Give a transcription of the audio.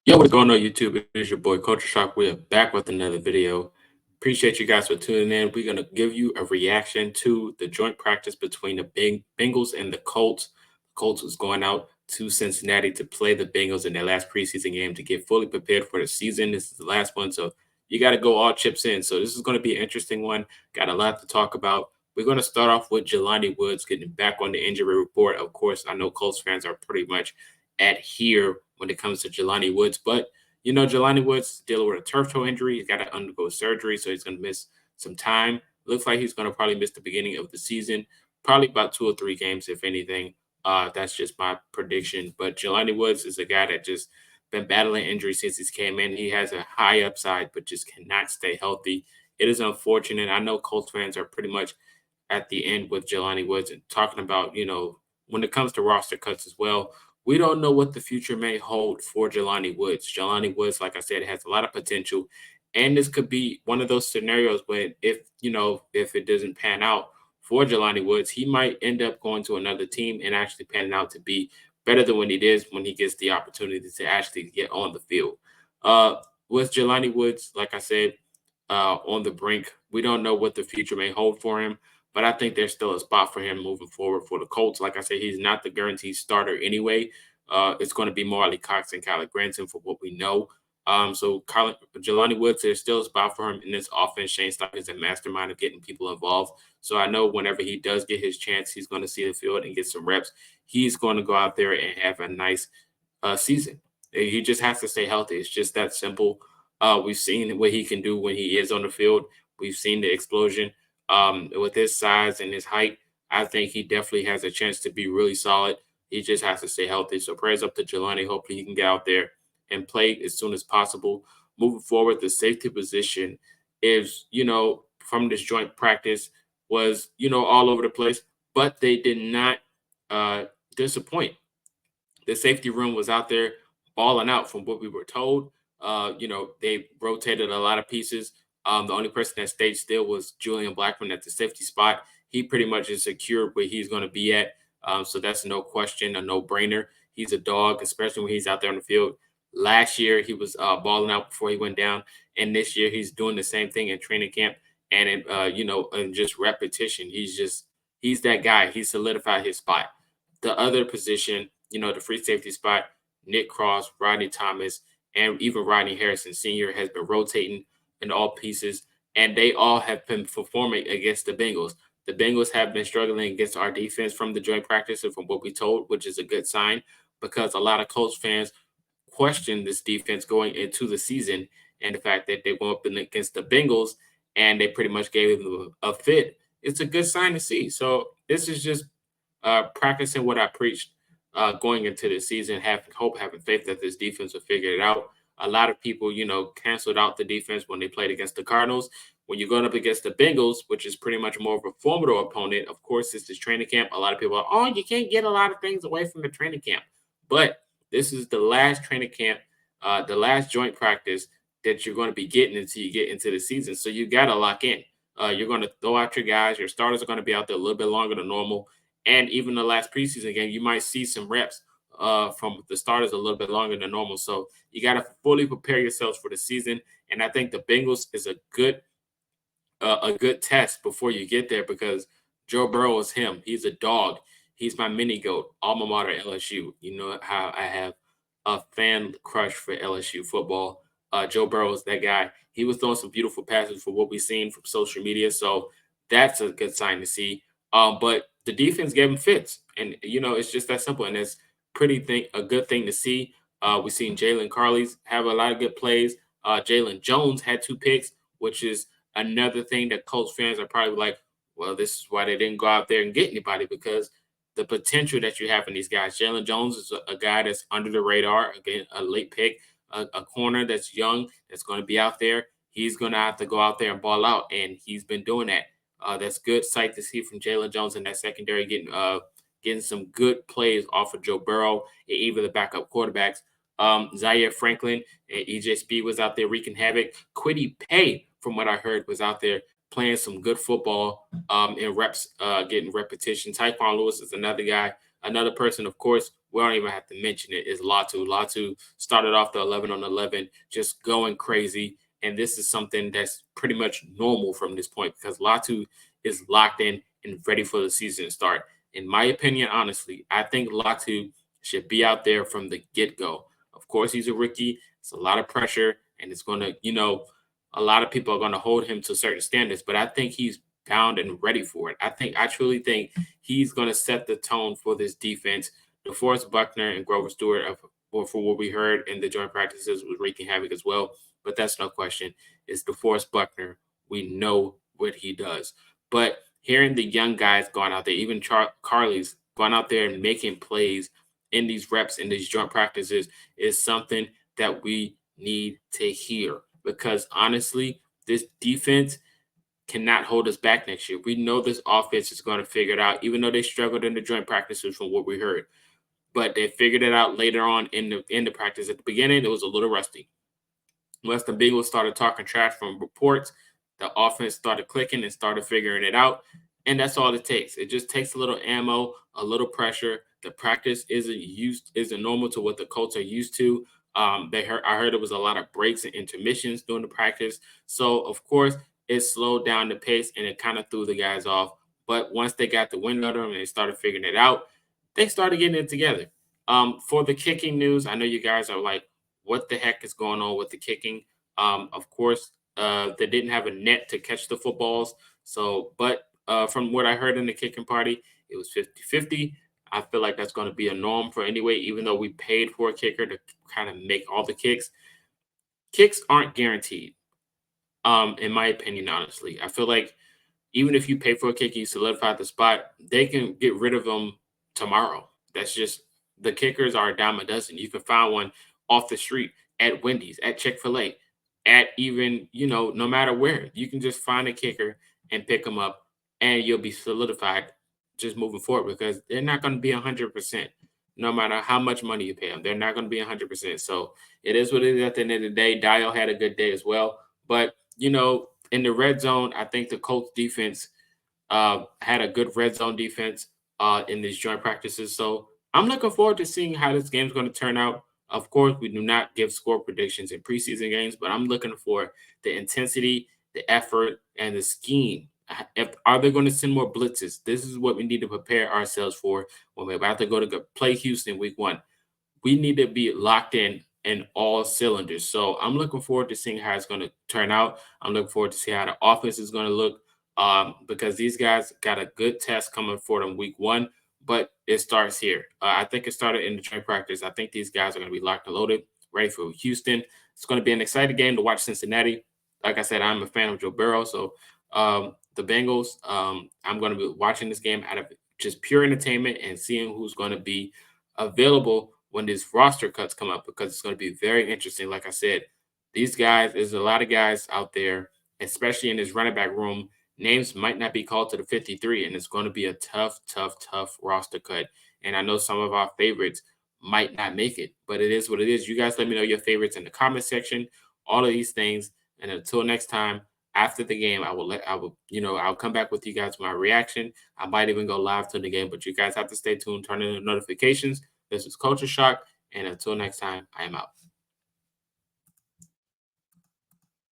Yo, what's going on YouTube? It is your boy Culture Shock. We are back with another video. Appreciate you guys for tuning in. We're gonna give you a reaction to the joint practice between the Bengals and the Colts. The Colts was going out to Cincinnati to play the Bengals in their last preseason game to get fully prepared for the season. This is the last one, so you got to go all chips in. So this is going to be an interesting one. Got a lot to talk about. We're going to start off with Jelani Woods getting back on the injury report. Of course, I know Colts fans are pretty much at here when it comes to Jelani Woods. But, Jelani Woods is dealing with a turf toe injury. He's got to undergo surgery, so he's going to miss some time. Looks like he's going to probably miss the beginning of the season, probably about 2 or 3 games, if anything. That's just my prediction. But Jelani Woods is a guy that just been battling injury since he came in. He has a high upside, but just cannot stay healthy. It is unfortunate. I know Colts fans are pretty much at the end with Jelani Woods and talking about, when it comes to roster cuts as well, we don't know what the future may hold for Jelani Woods. Jelani Woods, like I said, has a lot of potential. And this could be one of those scenarios where if it doesn't pan out for Jelani Woods, he might end up going to another team and actually panning out to be better than when he did when he gets the opportunity to actually get on the field. Uh, with Jelani Woods, like I said, on the brink, we don't know what the future may hold for him. But I think there's still a spot for him moving forward for the Colts. Like I said, he's not the guaranteed starter anyway. It's going to be Marley Cox and Kyler Granson for what we know. Jelani Woods, there's still a spot for him in this offense. Shane Steichen is a mastermind of getting people involved. So I know whenever he does get his chance, he's going to see the field and get some reps. He's going to go out there and have a nice season. He just has to stay healthy. It's just that simple. We've seen what he can do when he is on the field. We've seen the explosion. With his size and his height, I think he definitely has a chance to be really solid. He just has to stay healthy. So prayers up to Jelani. Hopefully he can get out there and play as soon as possible. Moving forward, the safety position is, from this joint practice was, all over the place, but they did not disappoint. The safety room was out there balling out from what we were told. They rotated a lot of pieces. The only person that stayed still was Julian Blackman at the safety spot. He pretty much is secured where he's going to be at. So that's no question, a no brainer. He's a dog, especially when he's out there on the field. Last year, he was balling out before he went down. And this year, he's doing the same thing in training camp. And just repetition. He's that guy. He solidified his spot. The other position, the free safety spot, Nick Cross, Rodney Thomas, and even Rodney Harrison Sr. has been rotating in all pieces, and they all have been performing against the Bengals. The Bengals have been struggling against our defense from the joint practice and from what we told, which is a good sign because a lot of Colts fans question this defense going into the season and the fact that they went up against the Bengals and they pretty much gave them a fit. It's a good sign to see. So this is just practicing what I preached going into the season, having faith that this defense will figure it out. A lot of people, canceled out the defense when they played against the Cardinals. When you're going up against the Bengals, which is pretty much more of a formidable opponent, of course, this is training camp. A lot of people are, oh, you can't get a lot of things away from the training camp. But this is the last training camp, the last joint practice that you're going to be getting until you get into the season. So you got to lock in. You're going to throw out your guys. Your starters are going to be out there a little bit longer than normal. And even the last preseason game, you might see some reps from the starters a little bit longer than normal. So you got to fully prepare yourselves for the season. And I think the Bengals is a good test before you get there because Joe Burrow is him. He's a dog. He's my mini goat, alma mater LSU. You know how I have a fan crush for LSU football. Joe Burrow is that guy. He was throwing some beautiful passes for what we've seen from social media. So that's a good sign to see. But the defense gave him fits, and it's just that simple. And it's a good thing to see. We've seen Jalen Carley's have a lot of good plays. Jalen Jones had 2 picks, which is another thing that Colts fans are probably like, well, this is why they didn't go out there and get anybody because the potential that you have in these guys. Jalen Jones is a guy that's under the radar, again, a late pick, a corner that's young, that's going to be out there. He's going to have to go out there and ball out, and he's been doing that. That's good sight to see from Jalen Jones in that secondary, getting some good plays off of Joe Burrow and even the backup quarterbacks. Zaire Franklin and EJ Speed was out there wreaking havoc. Quiddy Pay, from what I heard, was out there playing some good football in reps, getting repetition. Tyquan Lewis is another guy. Another person, of course, we don't even have to mention it, is Latu. Latu started off the 11 on 11, just going crazy. And this is something that's pretty much normal from this point because Latu is locked in and ready for the season to start. In my opinion, honestly, I think Latu should be out there from the get go. Of course, he's a rookie. It's a lot of pressure, and it's going to, a lot of people are going to hold him to certain standards, but I think he's bound and ready for it. I truly think he's going to set the tone for this defense. DeForest Buckner and Grover Stewart, for what we heard in the joint practices, was wreaking havoc as well. But that's no question. It's DeForest Buckner. We know what he does. But hearing the young guys going out there, even Carly's going out there and making plays in these reps, in these joint practices, is something that we need to hear. Because honestly, this defense cannot hold us back next year. We know this offense is going to figure it out, even though they struggled in the joint practices from what we heard. But they figured it out later on in the practice. At the beginning, it was a little rusty. Once the Bengals started talking trash from reports, the offense started clicking and started figuring it out. And that's all it takes. It just takes a little ammo, a little pressure. The practice isn't normal to what the Colts are used to. I heard it was a lot of breaks and intermissions during the practice. So of course it slowed down the pace and it kind of threw the guys off. But once they got the wind under them and they started figuring it out, they started getting it together. For the kicking news, I know you guys are like, what the heck is going on with the kicking? Of course, they didn't have a net to catch the footballs. So, but from what I heard in the kicking party, it was 50-50. I feel like that's going to be a norm for anyway, even though we paid for a kicker to kind of make all the kicks. Kicks aren't guaranteed, in my opinion, honestly. I feel like even if you pay for a kick and you solidify the spot, they can get rid of them tomorrow. That's just the kickers are a dime a dozen. You can find one off the street at Wendy's, at Chick-fil-A, at even, no matter where. You can just find a kicker and pick them up and you'll be solidified just moving forward because they're not going to be 100%. No matter how much money you pay them, they're not going to be 100%. So it is what it is at the end of the day. Dio had a good day as well. But, in the red zone, I think the Colts defense had a good red zone defense in these joint practices. So I'm looking forward to seeing how this game's going to turn out. Of course, we do not give score predictions in preseason games, but I'm looking for the intensity, the effort, and the scheme. Are they going to send more blitzes? This is what we need to prepare ourselves for when we're about to go to play Houston week 1. We need to be locked in all cylinders. So I'm looking forward to seeing how it's going to turn out. I'm looking forward to see how the offense is going to look because these guys got a good test coming for them week 1, but it starts here. I think it started in the joint practice. I think these guys are going to be locked and loaded, ready for Houston. It's going to be an exciting game to watch Cincinnati. Like I said, I'm a fan of Joe Burrow. So the Bengals, I'm going to be watching this game out of just pure entertainment and seeing who's going to be available when these roster cuts come up because it's going to be very interesting. Like I said, these guys, there's a lot of guys out there, especially in this running back room. Names might not be called to the 53, and it's going to be a tough, tough, tough roster cut. And I know some of our favorites might not make it, but it is what it is. You guys let me know your favorites in the comment section, all of these things. And until next time, after the game, I'll come back with you guys my reaction. I might even go live to the game, but you guys have to stay tuned, turn in the notifications. This is Culture Shock, and until next time, I am out.